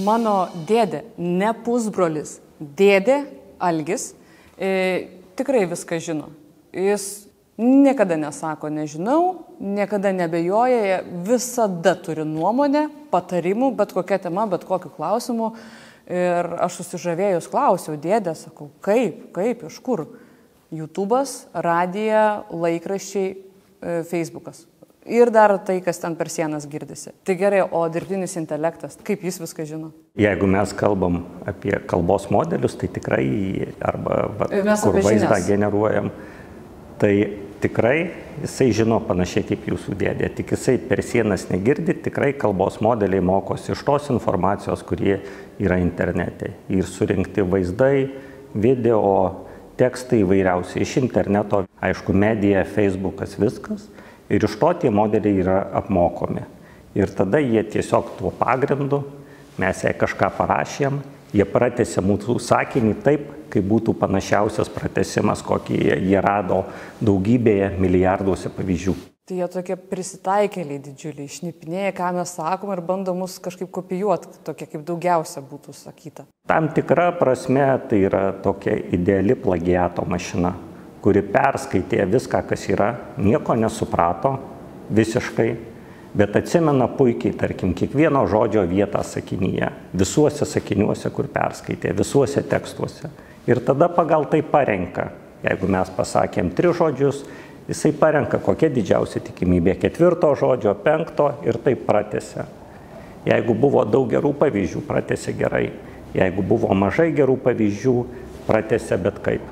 mano dėdė, ne pusbrolis, dėdė Algis, tikrai viską žino. Jis niekada nesako nežinau, niekada nebejoja, visada turi nuomonę, patarimų, bet kokia tema, bet kokiu klausimu. Ir aš susižavėjus klausiau, dėdė, sakau, kaip, iš kur? YouTube'as, radija, laikraščiai, Facebookas. Ir dar tai, kas ten per sienas girdisi. Tai gerai, o dirbtinis intelektas, kaip jis viską žino? Jeigu mes kalbam apie kalbos modelius, tai tikrai, arba kur vaizdą generuojam, tai tikrai jisai žino panašiai kaip jūsų dėdė. Tik jisai per sienas negirdi, tikrai kalbos modeliai mokosi iš tos informacijos, kurie yra internete. Ir surinkti vaizdai, video, tekstai įvairiausiai iš interneto, aišku, medija, Facebookas, viskas. Ir iš to tie modeliai yra apmokomi. Ir tada jie tiesiog tuo pagrindu, mes jai kažką parašėm, jie pratęsė mūsų sakinį taip, kaip būtų panašiausias pratęsimas, kokį jie rado daugybėje milijarduose pavyzdžių. Tai jie tokie prisitaikėliai didžiuliai, šnipinėja, ką mes sakom ir bando mus kažkaip kopijuoti, tokie kaip daugiausia būtų sakyta. Tam tikra prasme tai yra tokia ideali plagiato mašina, kuri perskaitė viską, kas yra, nieko nesuprato visiškai, bet atsimena puikiai, tarkim, kiekvieno žodžio vietą sakinyje, visuose sakiniuose, kur perskaitė, visuose tekstuose. Ir tada pagal tai parenka. Jeigu mes pasakėm 3 žodžius, jisai parenka, kokia didžiausia tikimybė 4 žodžio, 5 ir taip pratęsia. Jeigu buvo daug gerų pavyzdžių, pratęsia gerai. Jeigu buvo mažai gerų pavyzdžių, pratęsia bet kaip.